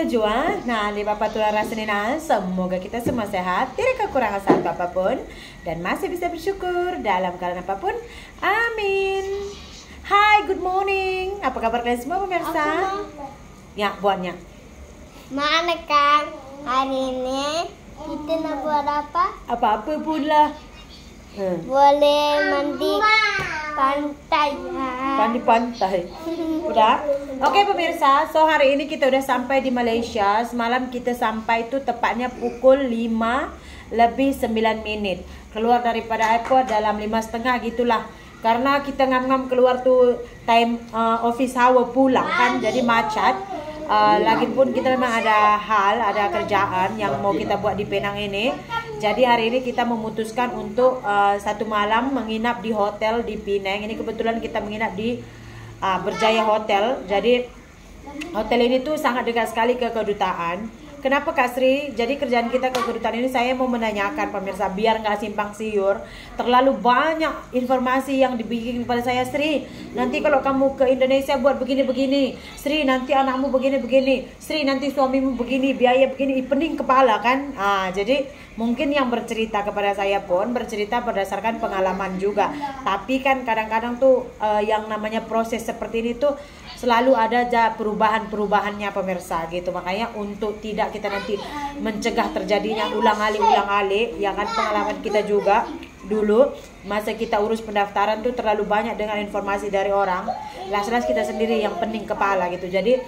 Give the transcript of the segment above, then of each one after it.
Jua. Nah, di Bapak Tuhan Rasenina, semoga kita semua sehat, tidak kekurangan satu apapun, dan masih bisa bersyukur dalam keadaan apapun. Amin. Hai, good morning. Apa kabar kalian semua pemirsa? Ya, buatnya. Mana Kang? Hari ini kita nak buat apa? Apa-apa pun lah. Boleh mandi pantai. Mandi pantai. Udah? Oke pemirsa, so hari ini kita udah sampai di Malaysia. Semalam kita sampai itu tepatnya pukul 5:09. Keluar daripada airport dalam 5:30 gitulah. Karena kita ngam-ngam keluar tuh time office hour pulang kan, jadi macet. Lagipun kita memang ada kerjaan yang mau kita buat di Penang ini. Jadi hari ini kita memutuskan untuk satu malam menginap di hotel di Penang. Ini kebetulan kita menginap di Berjaya Hotel. Jadi hotel ini tuh sangat dekat sekali ke kedutaan. Kenapa Kak Sri? Jadi kerjaan kita ke kedutaan ini, saya mau menanyakan pemirsa biar nggak simpang siur. Terlalu banyak informasi yang dibikin kepada saya. Sri, nanti kalau kamu ke Indonesia buat begini-begini. Sri, nanti anakmu begini-begini. Sri, nanti suamimu begini, biaya begini. Pening kepala kan? Jadi mungkin yang bercerita kepada saya pun bercerita berdasarkan pengalaman juga. Tapi kan kadang-kadang tuh yang namanya proses seperti ini tuh selalu ada aja perubahan-perubahannya pemirsa gitu. Makanya untuk tidak kita nanti mencegah terjadinya ulang-alik, ya kan, pengalaman kita juga dulu masa kita urus pendaftaran tuh terlalu banyak dengan informasi dari orang. Jelas-jelas kita sendiri yang pening kepala gitu. Jadi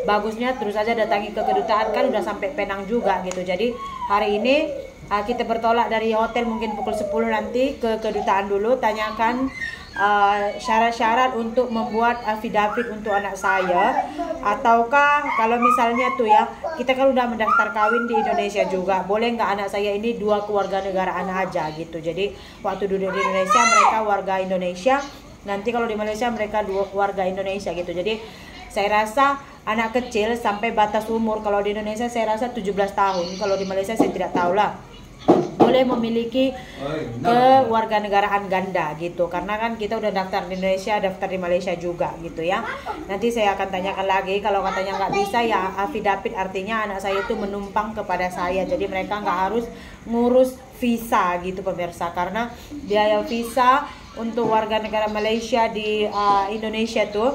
bagusnya terus aja datangi ke kedutaan, kan udah sampai Penang juga gitu. Jadi hari ini kita bertolak dari hotel mungkin pukul 10 nanti ke kedutaan dulu, tanyakan syarat-syarat untuk membuat affidavit untuk anak saya. Ataukah kalau misalnya tuh ya, kita kan udah mendaftar kawin di Indonesia juga, boleh nggak anak saya ini 2 keluarga negaraan aja gitu. Jadi waktu duduk di Indonesia mereka warga Indonesia, nanti kalau di Malaysia mereka 2 warga Indonesia gitu. Jadi saya rasa anak kecil sampai batas umur, kalau di Indonesia saya rasa 17 tahun, kalau di Malaysia saya tidak tahu lah, boleh memiliki kewarganegaraan ganda gitu. Karena kan kita udah daftar di Indonesia, daftar di Malaysia juga gitu ya. Nanti saya akan tanyakan lagi. Kalau katanya nggak bisa ya affidavit, artinya anak saya itu menumpang kepada saya. Jadi mereka nggak harus ngurus visa gitu pemirsa. Karena biaya visa untuk warga negara Malaysia di Indonesia tuh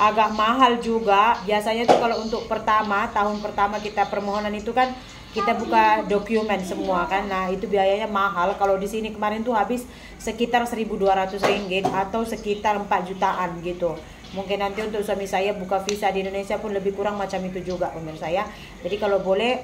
agak mahal juga. Biasanya tuh kalau untuk tahun pertama kita permohonan itu kan kita buka dokumen semua kan. Nah, itu biayanya mahal. Kalau di sini kemarin tuh habis sekitar 1.200 ringgit atau sekitar 4 jutaan gitu. Mungkin nanti untuk suami saya buka visa di Indonesia pun lebih kurang macam itu juga pemirsa ya. Jadi kalau boleh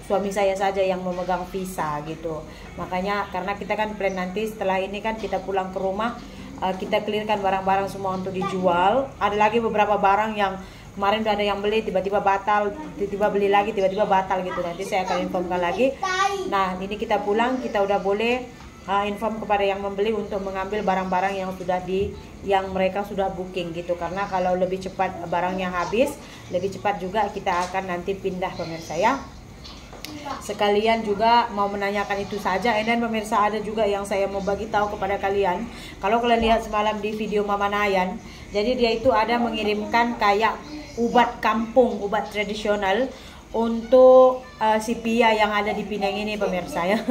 suami saya saja yang memegang visa gitu. Makanya karena kita kan plan nanti setelah ini kan kita pulang ke rumah, kita clearkan barang-barang semua untuk dijual. Ada lagi beberapa barang yang kemarin udah ada yang beli, tiba-tiba batal, tiba-tiba beli lagi, tiba-tiba batal gitu. Nanti saya akan informkan lagi. Nah, ini kita pulang, kita udah boleh inform kepada yang membeli untuk mengambil barang-barang yang mereka sudah booking gitu. Karena kalau lebih cepat barangnya habis, lebih cepat juga kita akan nanti pindah pemirsa ya. Sekalian juga mau menanyakan itu saja. Dan pemirsa, ada juga yang saya mau bagi tahu kepada kalian. Kalau kalian lihat semalam di video Mama Nayan, jadi dia itu ada mengirimkan kayak ubat kampung, ubat tradisional untuk si Pia yang ada di Penang ini pemirsa ya.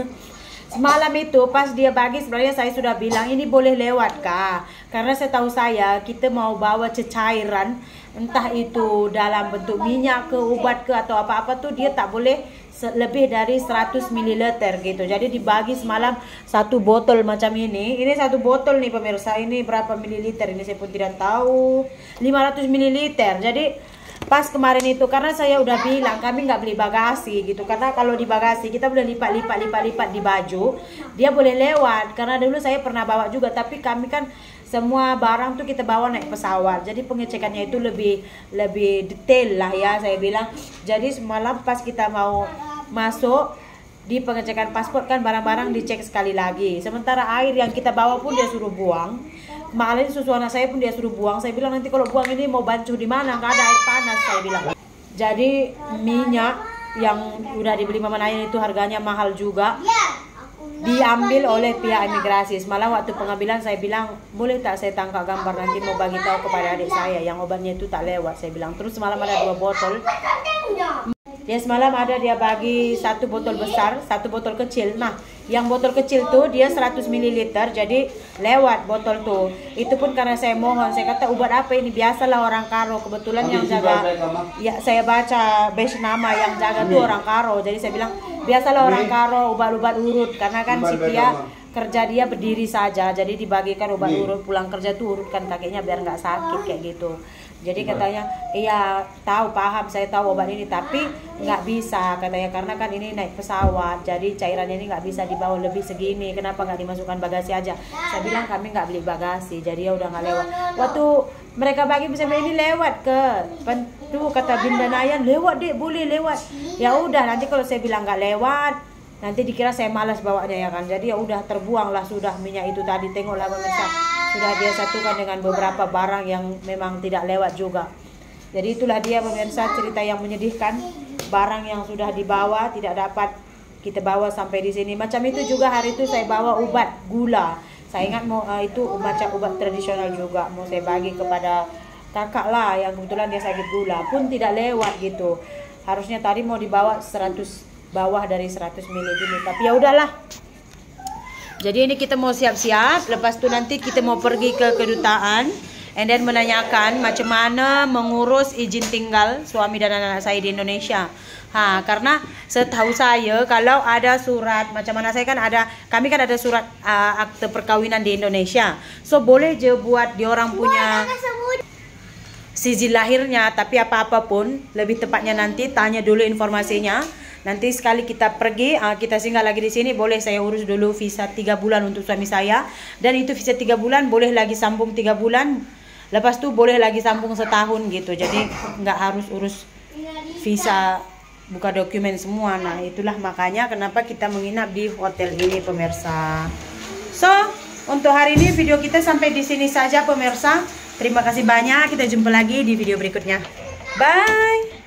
Semalam itu pas dia bagi, sebenarnya saya sudah bilang ini boleh lewat kah? Karena setahu saya kita mau bawa cairan, entah itu dalam bentuk minyak ke obat ke atau apa-apa tuh dia tak boleh lebih dari 100 ml gitu. Jadi dibagi semalam satu botol macam ini. Ini satu botol nih pemirsa. Ini berapa mililiter ini saya pun tidak tahu. 500 ml. Jadi pas kemarin itu karena saya udah bilang kami nggak beli bagasi gitu. Karena kalau di bagasi kita boleh lipat di baju, dia boleh lewat. Karena dulu saya pernah bawa juga, tapi kami kan semua barang tuh kita bawa naik pesawat. Jadi pengecekannya itu lebih detail lah ya saya bilang. Jadi semalam pas kita mau masuk di pengecekan paspor kan barang-barang dicek sekali lagi. Sementara air yang kita bawa pun dia suruh buang. Kemarin susu anak saya pun dia suruh buang. Saya bilang nanti kalau buang ini mau bancuh di mana? Nggak ada air panas saya bilang. Jadi minyak yang udah dibeli Mama Nayan itu harganya mahal juga. Diambil oleh pihak imigrasi. Semalam waktu pengambilan saya bilang, boleh tak saya tangkap gambar nanti mau bagi tahu kepada adik saya yang obatnya itu tak lewat, saya bilang. Terus semalam ada 2 botol Dia semalam ada dia bagi 1 botol besar, 1 botol kecil. Nah, yang botol kecil tuh dia 100 ml, jadi lewat botol tuh. Itu pun karena saya mohon, saya kata obat apa ini? Biasalah orang Karo, kebetulan yang jaga, ya saya baca base nama yang jaga tuh orang Karo. Jadi saya bilang biasalah orang Karo obat-obat urut, karena kan si Pia kerja dia berdiri saja, jadi dibagikan obat urut, pulang kerja tuh urutkan kakinya biar nggak sakit kayak gitu. Jadi katanya, iya tahu paham, saya tahu obat ini, tapi nggak bisa katanya karena kan ini naik pesawat, jadi cairannya ini nggak bisa dibawa lebih segini. Kenapa nggak dimasukkan bagasi aja? Saya bilang kami nggak beli bagasi, jadi ya udah nggak lewat. Waktu mereka bagi bisa ini lewat ke tuh kata Binda Nayan, lewat deh, boleh lewat. Ya udah nanti kalau saya bilang nggak lewat, nanti dikira saya malas bawanya ya kan. Jadi ya udah terbuanglah sudah minyak itu tadi. Tengoklah pemirsa, sudah dia satukan dengan beberapa barang yang memang tidak lewat juga. Jadi itulah dia pemirsa cerita yang menyedihkan, barang yang sudah dibawa tidak dapat kita bawa sampai di sini. Macam itu juga hari itu saya bawa obat gula. Saya ingat mau itu macam obat tradisional juga mau saya bagi kepada kakak lah yang kebetulan dia sakit gula, pun tidak lewat gitu. Harusnya tadi mau dibawa 100 bawah dari 100 ml gini, tapi ya udahlah. Jadi ini kita mau siap-siap, lepas itu nanti kita mau pergi ke kedutaan and then menanyakan macam mana mengurus izin tinggal suami dan anak saya di Indonesia. Karena setahu saya kalau ada surat, macam mana saya kan ada, kami kan ada surat akte perkawinan di Indonesia. So boleh je buat diorang punya sijil lahirnya, tapi apa-apa pun lebih tepatnya nanti tanya dulu informasinya. Nanti sekali kita pergi, kita singgah lagi di sini, boleh saya urus dulu visa 3 bulan untuk suami saya. Dan itu visa 3 bulan, boleh lagi sambung 3 bulan. Lepas itu boleh lagi sambung setahun gitu. Jadi nggak harus urus visa, buka dokumen semua. Nah itulah makanya kenapa kita menginap di hotel ini pemirsa. So, untuk hari ini video kita sampai di sini saja pemirsa. Terima kasih banyak, kita jumpa lagi di video berikutnya. Bye!